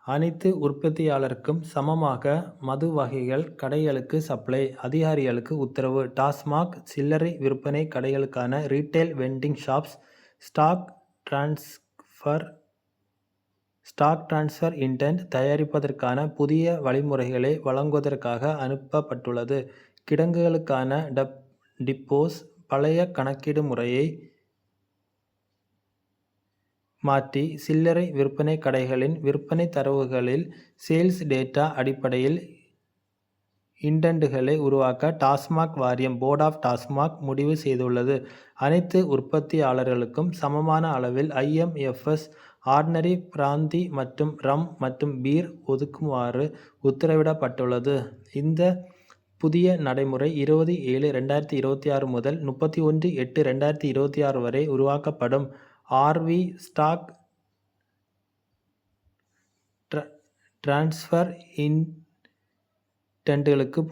அனைத்து உற்பத்தியாளருக்கும் சமமாக மது வகைகள் கடைகளுக்கு சப்ளை. அதிகாரிகளுக்கு உத்தரவு. டாஸ்மாக் சில்லறை விற்பனை கடைகளுக்கான retail vending shops stock transfer indent தயாரிப்பதற்கான புதிய வழிமுறைகளை வழங்குவதற்காக அனுப்பப்பட்டுள்ளது. கிடங்குகளுக்கான டிப்போஸ் பழைய கணக்கீடு முறையை மாற்றி சில்லறை விற்பனை கடைகளின் விற்பனை தரவுகளில் சேல்ஸ் டேட்டா அடிப்படையில் இன்டென்ட்களை உருவாக்க டாஸ்மாக் வாரியம் போர்ட் ஆஃப் டாஸ்மாக் முடிவு செய்துள்ளது. அனைத்து உற்பத்தியாளர்களுக்கும் சமமான அளவில் IMFS ஆர்டினரி பிராந்தி மற்றும் ரம் மற்றும் பீர் ஒதுக்குமாறு உத்தரவிடப்பட்டுள்ளது. இந்த புதிய நடைமுறை 20/7/2026 முதல் 31/8/2026 வரை உருவாக்கப்படும். RV ஸ்டாக் டிரான்ஸ்பர் இன்டென்ட்களுக்கு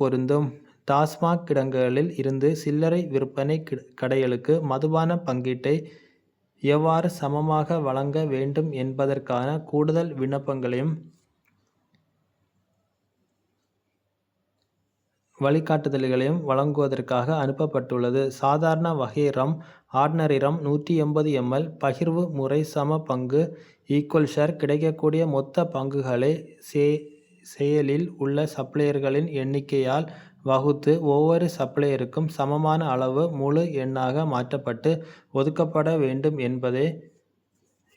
பொருந்தும். டாஸ்மாக் கிடங்குகளில் இருந்து சில்லறை விற்பனை கடைகளுக்கு மதுபான பங்கீட்டை எவ்வாறு சமமாக வழங்க வேண்டும் என்பதற்கான கூடுதல் விண்ணப்பங்களையும் வழிகாட்டுதல்களையும் வழங்குவதற்காக அனுப்பப்பட்டுள்ளது. சாதாரண வகை ரம் ஆர்டினரி ரம் 180 ml பகிர்வு முறை சம பங்கு ஈக்குவல் ஷேர் கிடைக்கக்கூடிய மொத்த பங்குகளை செயலில் உள்ள சப்ளையர்களின் எண்ணிக்கையால் வகுத்து ஒவ்வொரு சப்ளையருக்கும் சமமான அளவு முழு எண்ணாக மாற்றப்பட்டு ஒதுக்கப்பட வேண்டும் என்பதை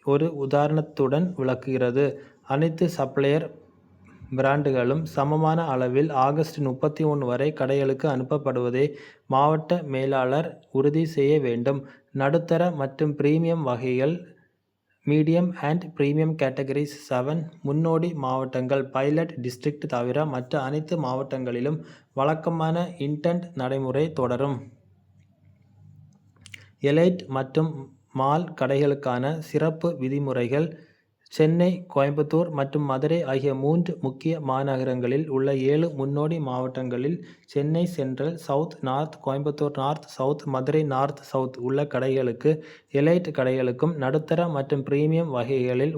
ஒரு உதாரணத்துடன் விளக்குகிறது. அனைத்து சப்ளையர் பிராண்டுகளும் சமமான அளவில் ஆகஸ்ட் 31 வரை கடைகளுக்கு அனுப்பப்படுவதை மாவட்ட மேலாளர் உறுதி செய்ய வேண்டும். நடுத்தர மற்றும் பிரீமியம் வகைகள் மீடியம் அண்ட் பிரீமியம் கேட்டகரிஸ் 7 முன்னோடி மாவட்டங்கள் பைலட் டிஸ்ட்ரிக்ட் தவிர மற்ற அனைத்து மாவட்டங்களிலும் வழக்கமான இன்டென்ட் நடைமுறை தொடரும். எலைட் மற்றும் மால் கடைகளுக்கான சிறப்பு விதிமுறைகள் சென்னை, கோயம்புத்தூர் மற்றும் மதுரை ஆகிய 3 முக்கிய மாநகரங்களில் உள்ள 7 முன்னோடி மாவட்டங்களில் Chennai central, south, north, Coimbatore north, south, Madurai north, south உள்ள கடைகளுக்கு எலைட் கடைகளுக்கும் நடுத்தர மற்றும் பிரீமியம் வகைகளில்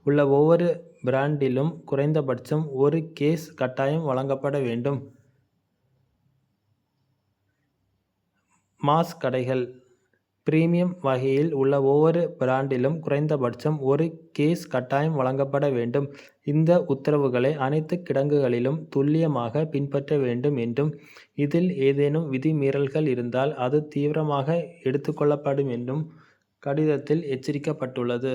உள்ள ஒவ்வொரு பிராண்டிலும் குறைந்தபட்சம் ஒரு கேஸ் கட்டாயம் வழங்கப்பட வேண்டும். மாஸ் கடைகள் பிரீமியம் வகையில் உள்ள ஒவ்வொரு பிராண்டிலும் குறைந்தபட்சம் ஒரு கேஸ் கட்டாயம் வழங்கப்பட வேண்டும். இந்த உத்தரவுகளை அனைத்து கிடங்குகளிலும் துல்லியமாக பின்பற்ற வேண்டும் என்றும் இதில் ஏதேனும் விதிமீறல்கள் இருந்தால் அது தீவிரமாக எடுத்துக்கொள்ளப்படும் என்றும் கடிதத்தில் எச்சரிக்கப்பட்டுள்ளது.